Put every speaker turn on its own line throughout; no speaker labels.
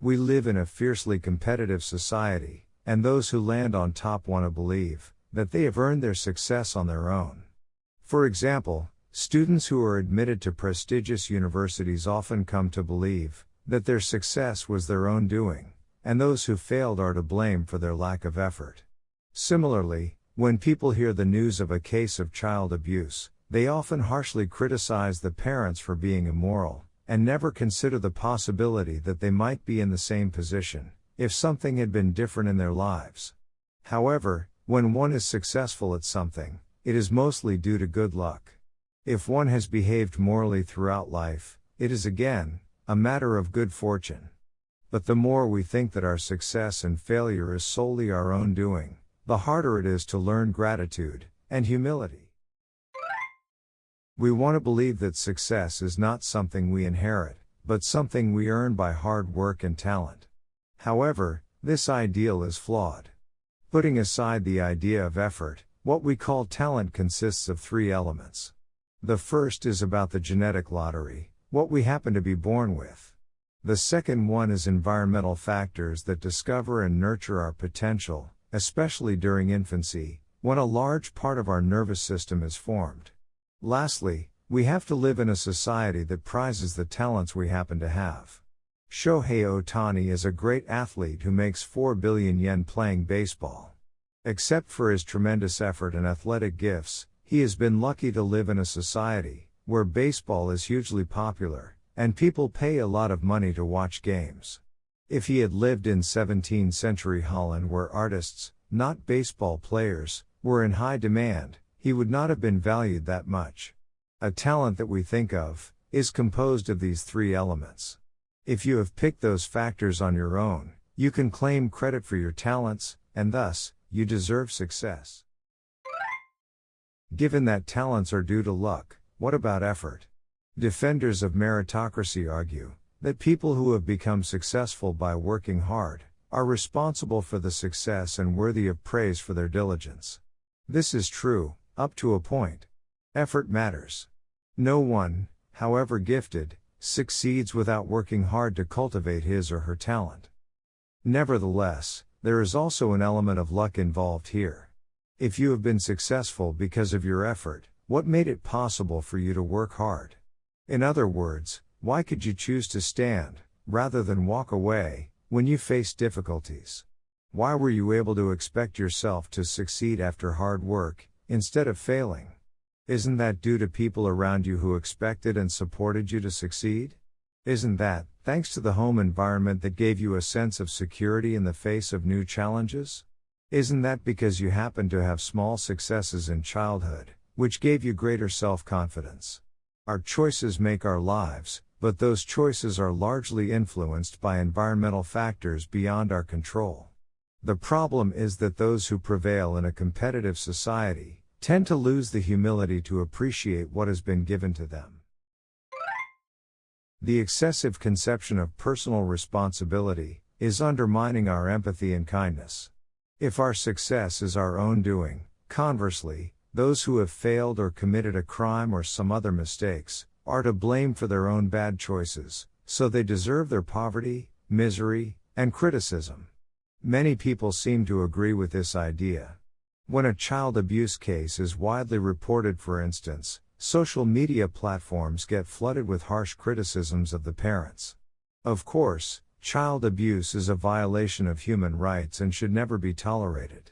We live in a fiercely competitive society, and those who land on top want to believe that they have earned their success on their own. For example, students who are admitted to prestigious universities often come to believe that their success was their own doing, and those who failed are to blame for their lack of effort. Similarly, when people hear the news of a case of child abuse, they often harshly criticize the parents for being immoral, and never consider the possibility that they might be in the same position if something had been different in their lives. However, when one is successful at something, it is mostly due to good luck. If one has behaved morally throughout life, it is again a matter of good fortune. But the more we think that our success and failure is solely our own doing, the harder it is to learn gratitude and humility. We want to believe that success is not something we inherit, but something we earn by hard work and talent. However, this ideal is flawed. Putting aside the idea of effort, what we call talent consists of three elements. The first is about the genetic lottery, what we happen to be born with. The second one is environmental factors that discover and nurture our potential, especially during infancy, when a large part of our nervous system is formed. Lastly, we have to live in a society that prizes the talents we happen to have. Shohei Ohtani is a great athlete who makes 4 billion yen playing baseball. Except for his tremendous effort and athletic gifts, he has been lucky to live in a society where baseball is hugely popular, and people pay a lot of money to watch games. If he had lived in 17th century Holland where artists, not baseball players, were in high demand, he would not have been valued that much. A talent that we think of is composed of these three elements. If you have picked those factors on your own, you can claim credit for your talents, and thus, you deserve success. Given that talents are due to luck, what about effort? Defenders of meritocracy argue that people who have become successful by working hard are responsible for the success and worthy of praise for their diligence. This is true, up to a point. Effort matters. No one, however gifted, succeeds without working hard to cultivate his or her talent. Nevertheless, there is also an element of luck involved here. If you have been successful because of your effort, what made it possible for you to work hard? In other words, why could you choose to stand, rather than walk away, when you faced difficulties? Why were you able to expect yourself to succeed after hard work, instead of failing? Isn't that due to people around you who expected and supported you to succeed? Isn't that, thanks to the home environment that gave you a sense of security in the face of new challenges? Isn't that because you happened to have small successes in childhood, which gave you greater self-confidence? Our choices make our lives, but those choices are largely influenced by environmental factors beyond our control. The problem is that those who prevail in a competitive society tend to lose the humility to appreciate what has been given to them. The excessive conception of personal responsibility is undermining our empathy and kindness. If our success is our own doing, conversely, those who have failed or committed a crime or some other mistakes are to blame for their own bad choices, so they deserve their poverty, misery, and criticism. Many people seem to agree with this idea. When a child abuse case is widely reported, for instance, social media platforms get flooded with harsh criticisms of the parents. Of course, child abuse is a violation of human rights and should never be tolerated.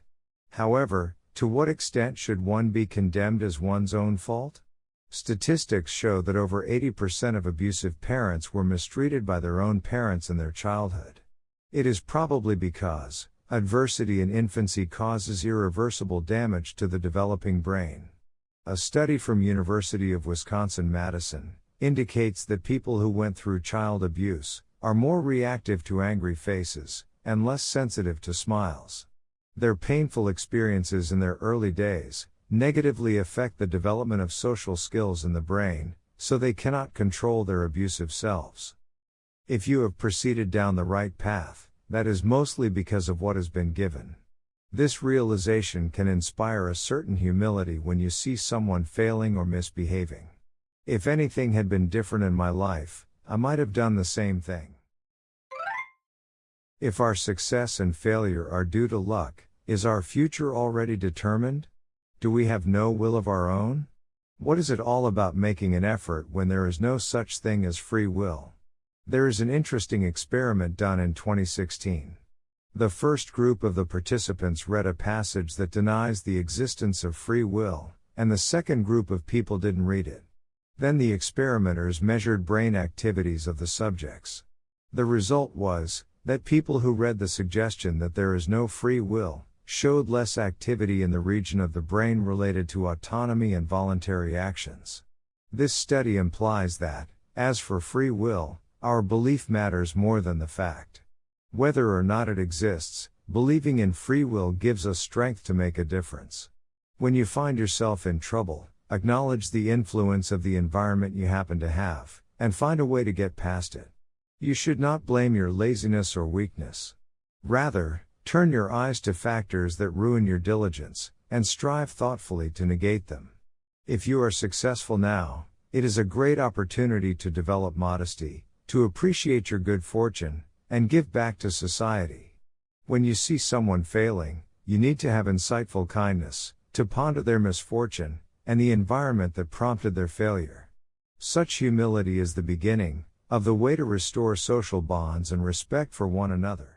However, to what extent should one be condemned as one's own fault? Statistics show that over 80% of abusive parents were mistreated by their own parents in their childhood. It is probably because adversity in infancy causes irreversible damage to the developing brain. A study from University of Wisconsin-Madison indicates that people who went through child abuse are more reactive to angry faces and less sensitive to smiles. Their painful experiences in their early days negatively affect the development of social skills in the brain, so they cannot control their abusive selves. If you have proceeded down the right path, that is mostly because of what has been given. This realization can inspire a certain humility when you see someone failing or misbehaving. If anything had been different in my life, I might have done the same thing. If our success and failure are due to luck, is our future already determined? Do we have no will of our own? What is it all about making an effort when there is no such thing as free will? There is an interesting experiment done in 2016. The first group of the participants read a passage that denies the existence of free will, and the second group of people didn't read it. Then the experimenters measured brain activities of the subjects. The result was that people who read the suggestion that there is no free will showed less activity in the region of the brain related to autonomy and voluntary actions. This study implies that, as for free will, our belief matters more than the fact. Whether or not it exists, believing in free will gives us strength to make a difference. When you find yourself in trouble, acknowledge the influence of the environment you happen to have, and find a way to get past it. You should not blame your laziness or weakness. Rather, turn your eyes to factors that ruin your diligence, and strive thoughtfully to negate them. If you are successful now, it is a great opportunity to develop modesty, to appreciate your good fortune, and give back to society. When you see someone failing, you need to have insightful kindness, to ponder their misfortune, and the environment that prompted their failure. Such humility is the beginning of the way to restore social bonds and respect for one another.